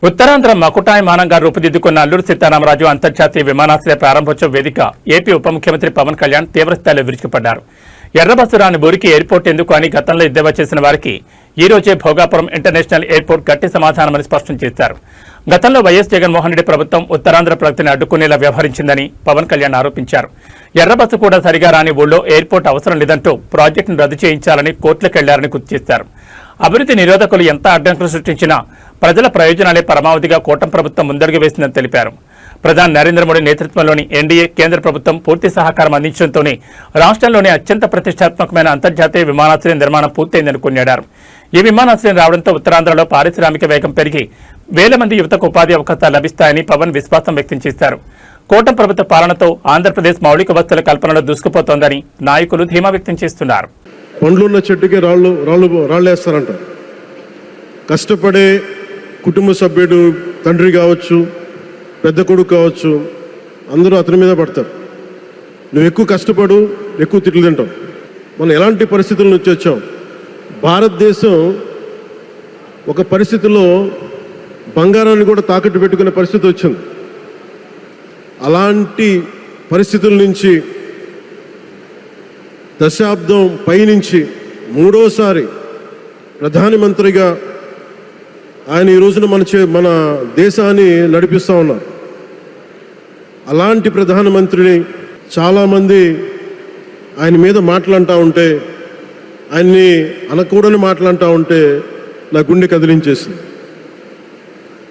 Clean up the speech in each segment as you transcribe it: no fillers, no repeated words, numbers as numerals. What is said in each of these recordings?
ఉత్తరాంధ్ర మకుటాయమానంగా రూపుదిద్దుకున్న అల్లూరు సీతారామరాజు అంతర్జాతీయ విమానాశ్రయ ప్రారంభోత్సవ వేదిక ఏపీ ఉప ముఖ్యమంత్రి పవన్ కళ్యాణ్ తీవ్రస్థాయిలో విరుచుకుపడ్డారు. ఎర్రబస్సు రాని ఊరికి ఎయిర్పోర్ట్ ఎందుకు అని గతంలో ఎద్దేవా చేసిన వారికి ఈ రోజే భోగాపురం ఇంటర్నేషనల్ ఎయిర్పోర్ట్ గట్టి సమాధానమని స్పష్టం చేశారు. గతంలో వైఎస్ జగన్మోహన్ రెడ్డి ప్రభుత్వం ఉత్తరాంధ్ర ప్రగతిని అడ్డుకునేలా వ్యవహరించిందని పవన్ కళ్యాణ్ ఆరోపించారు. ఎర్రబస్సు కూడా సరిగా రాని ఊళ్ళో ఎయిర్పోర్ట్ అవసరం లేదంటూ ప్రాజెక్టును రద్దు చేయించాలని కోర్టులకు గుర్తు చేశారు. అభివృద్ధి నిరోధకులు ఎంత అడ్డంకులు సృష్టించినా ప్రజల ప్రయోజనాలే పరమావధిగా కూటమి ప్రభుత్వం ముందడుగు వేసిందని తెలిపారు. ప్రధాని నరేంద్ర మోడీ నేతృత్వంలోని ఎన్డీఏ కేంద్ర ప్రభుత్వం పూర్తి సహకారం అందించడంతోనే రాష్ట్రంలోని అత్యంత ప్రతిష్టాత్మకమైన అంతర్జాతీయ విమానాశ్రయం నిర్మాణం పూర్తయిందని కొనియాడారు. ఈ విమానాశ్రయం రావడంతో ఉత్తరాంధ్రలో పారిశ్రామిక వేగం పెరిగి వేల మంది యువతకు ఉపాధి అవకాశాలు లభిస్తాయని పవన్ విశ్వాసం వ్యక్తం చేశారు. కూటమి ప్రభుత్వ పాలనతో ఆంధ్రప్రదేశ్ మౌలిక వసతుల కల్పనలో దూసుకుపోతోందని నాయకులు ధీమా వ్యక్తం చేస్తున్నారు. పండ్లున్న చెట్టుకి రాళ్ళేస్తారంట. కష్టపడే కుటుంబ సభ్యుడు, తండ్రి కావచ్చు, పెద్ద కొడుకు కావచ్చు, అందరూ అతని మీద పడతారు. నువ్వు ఎక్కువ కష్టపడు, ఎక్కువ తిట్లు తింటావు. మనం ఎలాంటి పరిస్థితుల నుంచి వచ్చాం? భారతదేశం ఒక పరిస్థితిలో బంగారాన్ని కూడా తాకట్టు పెట్టుకునే పరిస్థితి వచ్చింది. అలాంటి పరిస్థితుల నుంచి దశాబ్దం పైనుంచి మూడోసారి ప్రధానమంత్రిగా ఆయన ఈ రోజున మన దేశాన్ని నడిపిస్తూ ఉన్నారు. అలాంటి ప్రధానమంత్రిని చాలామంది ఆయన మీద మాట్లాడుతూ ఉంటే, ఆయన్ని అనకూడని మాట్లాడుతూ ఉంటే నా గుండె కదిలించేసింది.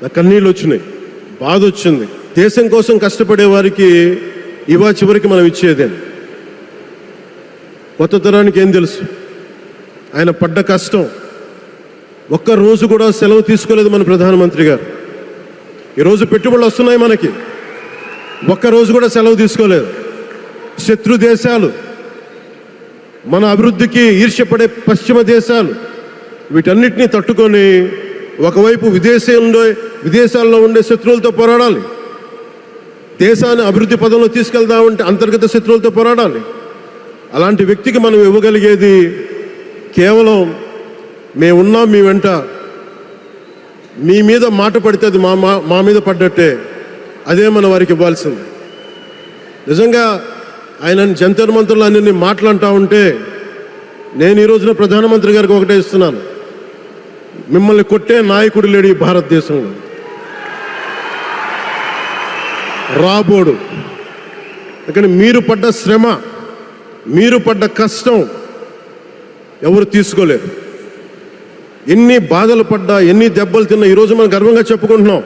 నా కన్నీళ్ళు వచ్చినాయి, బాధ వచ్చింది. దేశం కోసం కష్టపడే వారికి ఇవా చివరికి మనం ఇచ్చేదే. కొత్త తరానికి ఏం తెలుసు? ఆయన పడ్డ కష్టం. ఒక్క రోజు కూడా సెలవు తీసుకోలేదు మన ప్రధానమంత్రి గారు. ఈరోజు పెట్టుబడులు వస్తున్నాయి మనకి, ఒక్కరోజు కూడా సెలవు తీసుకోలేదు. శత్రు దేశాలు, మన అభివృద్ధికి ఈర్ష్యపడే పశ్చిమ దేశాలు, వీటన్నిటినీ తట్టుకొని ఒకవైపు విదేశాల్లో ఉండే శత్రువులతో పోరాడాలి, దేశాన్ని అభివృద్ధి పదంలో తీసుకెళ్దామంటే అంతర్గత శత్రువులతో పోరాడాలి. అలాంటి వ్యక్తికి మనం ఇవ్వగలిగేది కేవలం మేమున్నాం, మీ వెంట, మీ మీద మాట పడితే అది మా మీద పడ్డట్టే, అదే మనం వారికి ఇవ్వాల్సింది. నిజంగా ఆయన జంతర్ మంత్రులు అన్ని మాట్లాడుతూ ఉంటే నేను ఈ రోజున ప్రధానమంత్రి గారికి ఒకటే ఇస్తున్నాను: మిమ్మల్ని కొట్టే నాయకుడు లేడు ఈ భారతదేశంలో, రాబోడు. కానీ మీరు పడ్డ శ్రమ, మీరు పడ్డ కష్టం ఎవరు తీసుకోలేరు. ఎన్ని బాధలు పడ్డా, ఎన్ని దెబ్బలు తిన్నా ఈరోజు మనం గర్వంగా చెప్పుకుంటున్నాం.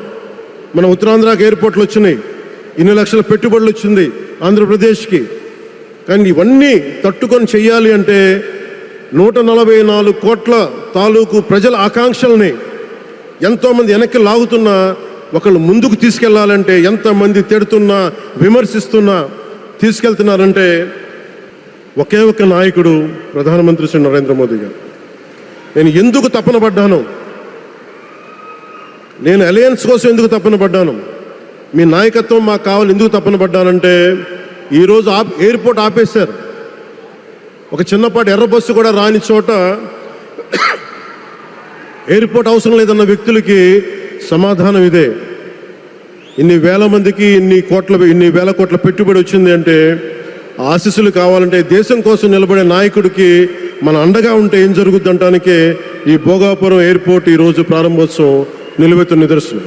మన ఉత్తరాంధ్రకి ఎయిర్పోర్ట్లు వచ్చినాయి, ఇన్ని లక్షల పెట్టుబడులు వచ్చింది ఆంధ్రప్రదేశ్కి. కానీ ఇవన్నీ తట్టుకొని చెయ్యాలి అంటే 144 కోట్ల తాలూకు ప్రజల ఆకాంక్షల్ని ఎంతోమంది వెనక్కి లాగుతున్నా, ఒకళ్ళు ముందుకు తీసుకెళ్లాలంటే ఎంతమంది తిడుతున్నా, విమర్శిస్తున్నా తీసుకెళ్తున్నారంటే ఒకే ఒక నాయకుడు ప్రధానమంత్రి శ్రీ నరేంద్ర మోదీ గారు. నేను ఎందుకు తపన పడ్డాను? నేను అలయన్స్ కోసం ఎందుకు తపన పడ్డాను? మీ నాయకత్వం మాకు కావాలి ఎందుకు తపన పడ్డానంటే, ఈరోజు ఎయిర్పోర్ట్ ఆపేశారు. ఒక చిన్నపాటి ఎర్ర బస్సు కూడా రాని చోట ఎయిర్పోర్ట్ అవసరం లేదన్న వ్యక్తులకి సమాధానం ఇదే. ఇన్ని వేల మందికి ఇన్ని వేల కోట్ల పెట్టుబడి వచ్చింది అంటే ఆశీస్సులు కావాలంటే, దేశం కోసం నిలబడే నాయకుడికి మన అండగా ఉంటే ఏం జరుగుద్ది అంటానికే ఈ భోగాపురం ఎయిర్పోర్ట్ ఈరోజు ప్రారంభోత్సవం నిలువెత్తు నిదర్శనం.